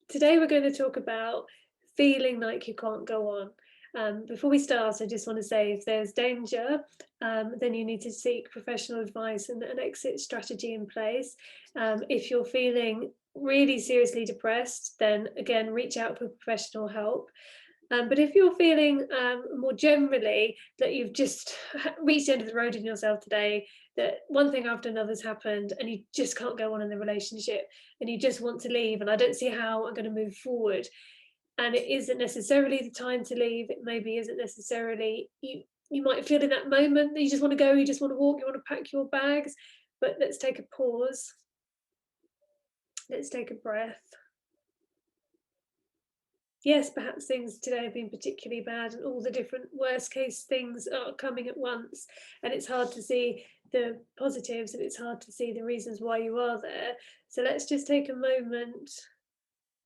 Today we're going to talk about feeling like you can't go on. Before we start, I just want to say if there's danger, then you need to seek professional advice and an exit strategy in place. If you're feeling really seriously depressed, then again, reach out for professional help. But if you're feeling more generally that you've just reached the end of the road in yourself today, that one thing after another's happened and you just can't go on in the relationship and you just want to leave, and I don't see how I'm going to move forward. And it isn't necessarily the time to leave. It maybe isn't necessarily you might feel in that moment that you just want to go, you just want to walk, you want to pack your bags. But let's take a pause. Let's take a breath. Yes, perhaps things today have been particularly bad and all the different worst case things are coming at once, and it's hard to see the positives and it's hard to see the reasons why you are there. So let's just take a moment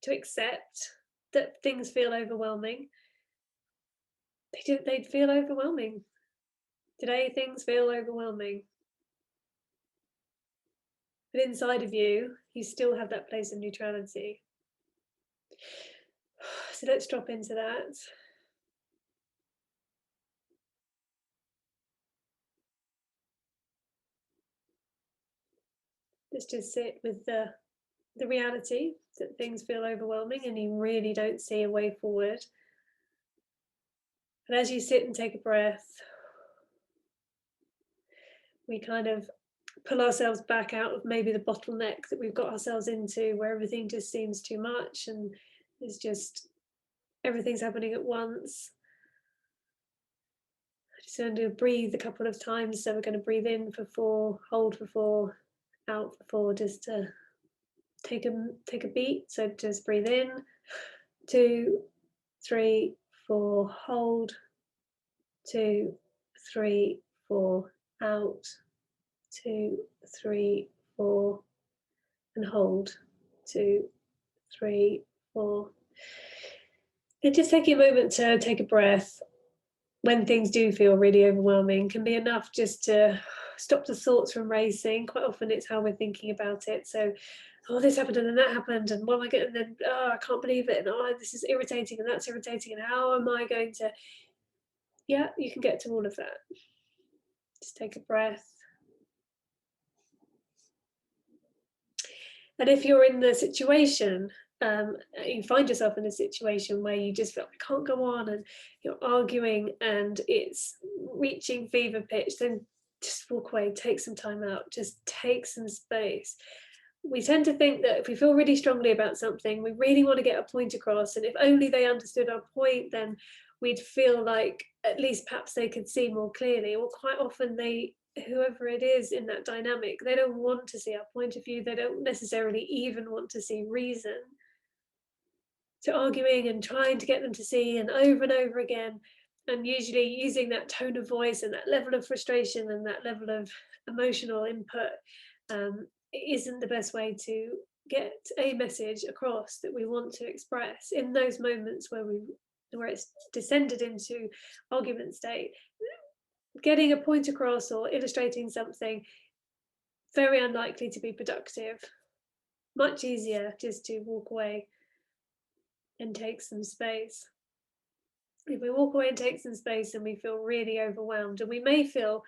to accept that things feel overwhelming. They'd feel overwhelming. Today things feel overwhelming. But inside of you, you still have that place of neutrality. So let's drop into that. Let's just sit with the reality that things feel overwhelming and you really don't see a way forward. And as you sit and take a breath, we kind of pull ourselves back out of maybe the bottleneck that we've got ourselves into, where everything just seems too much and it's just everything's happening at once. Just going to breathe a couple of times. So we're going to breathe in for 4, hold for 4, out for 4, just to take a beat. So just breathe in, 2, 3, 4, hold, 2, 3, 4, out, 2, 3, 4, and hold, 2, 3, 4. And just taking a moment to take a breath when things do feel really overwhelming can be enough just to stop the thoughts from racing. Quite often it's how we're thinking about it. So, oh, this happened and then that happened, and what am I going? And then, oh, I can't believe it, and oh, this is irritating, and that's irritating, and how am I going to? Yeah, you can get to all of that. Just take a breath. And if you're in the situation, you find yourself in a situation where you just feel, I can't go on, and you're arguing and it's reaching fever pitch, then just walk away, take some time out, just take some space. We tend to think that if we feel really strongly about something, we really want to get a point across, and if only they understood our point, then we'd feel like at least perhaps they could see more clearly. Or quite often whoever it is in that dynamic, they don't want to see our point of view, they don't necessarily even want to see reason. So arguing and trying to get them to see, and over again, and usually using that tone of voice and that level of frustration and that level of emotional input, isn't the best way to get a message across that we want to express in those moments where it's descended into argument state. Getting a point across or illustrating something, very unlikely to be productive. Much easier just to walk away and take some space. If we walk away and take some space and we feel really overwhelmed, and we may feel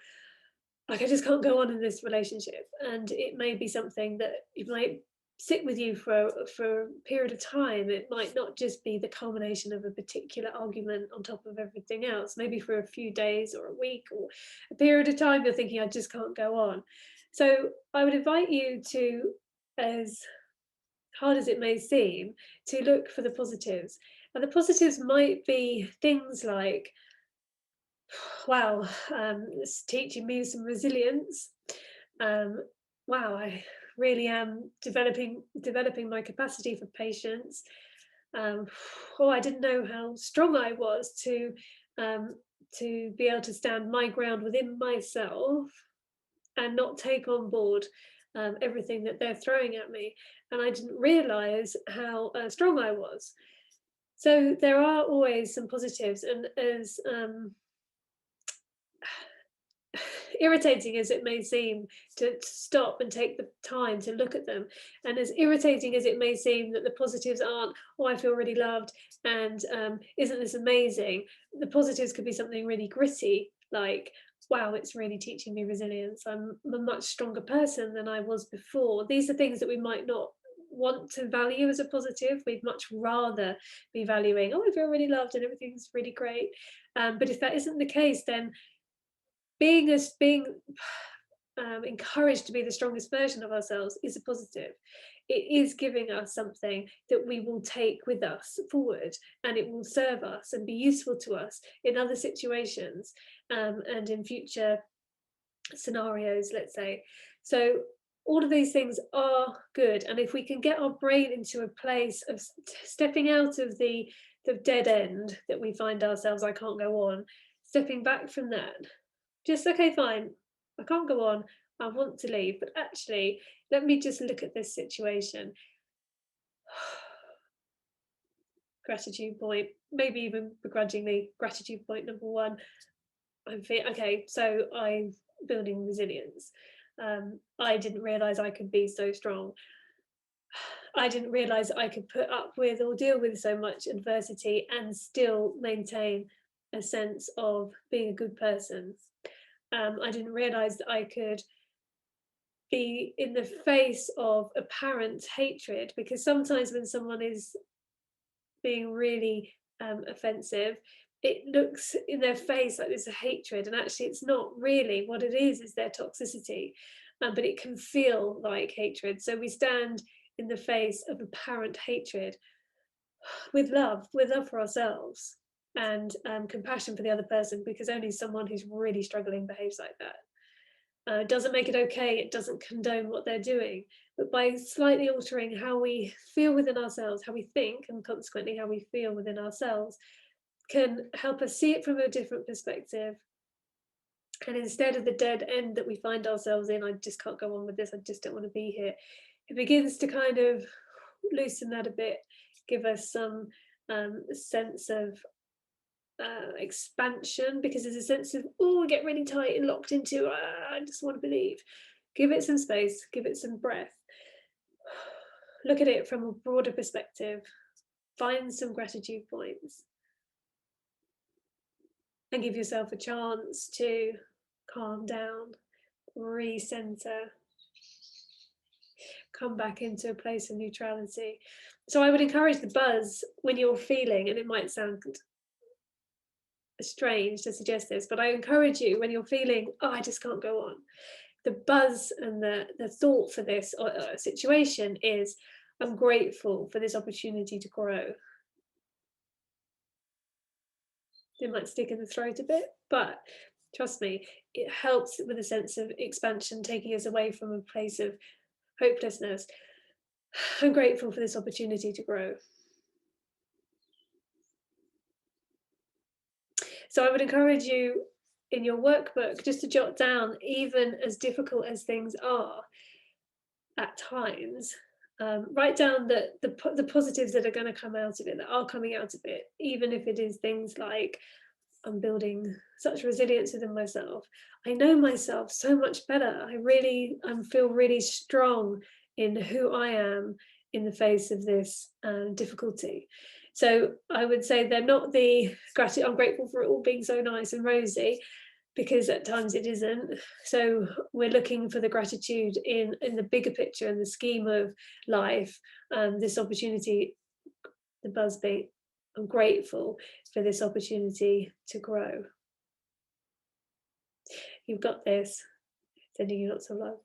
like I just can't go on in this relationship, and it may be something that it might sit with you for a period of time. It might not just be the culmination of a particular argument on top of everything else. Maybe for a few days or a week or a period of time, you're thinking, I just can't go on. So I would invite you to, as hard as it may seem, to look for the positives. And the positives might be things like, wow, it's teaching me some resilience. Um, wow, I really am developing my capacity for patience. Oh, I didn't know how strong I was um, to be able to stand my ground within myself and not take on board everything that they're throwing at me. And I didn't realize how strong I was. So there are always some positives, and irritating as it may seem to stop and take the time to look at them, and as irritating as it may seem that the positives aren't, oh, I feel really loved, and isn't this amazing, the positives could be something really gritty, like, wow, it's really teaching me resilience, I'm a much stronger person than I was before. These are things that we might not want to value as a positive. We'd much rather be valuing, oh, I feel really loved and everything's really great. But if that isn't the case, then being encouraged to be the strongest version of ourselves is a positive. It is giving us something that we will take with us forward, and it will serve us and be useful to us in other situations, and in future scenarios, let's say. So all of these things are good, and if we can get our brain into a place of stepping out of the dead end that we find ourselves, I can't go on, stepping back from that, just, okay, fine, I can't go on, I want to leave, but actually, let me just look at this situation. Gratitude point, maybe even begrudgingly, gratitude point number one. Okay, so I'm building resilience. I didn't realize I could be so strong. I didn't realize I could put up with or deal with so much adversity and still maintain a sense of being a good person. I didn't realize that I could be in the face of apparent hatred, because sometimes when someone is being really offensive, it looks in their face like there's a hatred, and actually it's not really. What it is their toxicity, but it can feel like hatred. So we stand in the face of apparent hatred with love for ourselves, and compassion for the other person, because only someone who's really struggling behaves like that. It doesn't make it okay, it doesn't condone what they're doing, but by slightly altering how we feel within ourselves, how we think, and consequently how we feel within ourselves, can help us see it from a different perspective. And instead of the dead end that we find ourselves in, I just can't go on with this, I just don't want to be here, it begins to kind of loosen that a bit, give us some sense of expansion, because there's a sense of, oh, get really tight and locked into, I just want to believe. Give it some space, give it some breath, look at it from a broader perspective, find some gratitude points, and give yourself a chance to calm down, recenter, come back into a place of neutrality. So I would encourage the buzz when you're feeling, and it might sound strange to suggest this, but I encourage you, when you're feeling, oh, I just can't go on, the buzz and the thought for this situation is, I'm grateful for this opportunity to grow. It might stick in the throat a bit, but trust me, it helps with a sense of expansion, taking us away from a place of hopelessness. I'm grateful for this opportunity to grow. So I would encourage you in your workbook just to jot down, even as difficult as things are at times, write down the positives that are going to come out of it, that are coming out of it, even if it is things like, I'm building such resilience within myself. I know myself so much better. I feel really strong in who I am in the face of this difficulty. So I would say they're not the gratitude, I'm grateful for it all being so nice and rosy, because at times it isn't. So we're looking for the gratitude in the bigger picture, in the scheme of life. This opportunity, the buzz beat, I'm grateful for this opportunity to grow. You've got this. Sending you lots of love.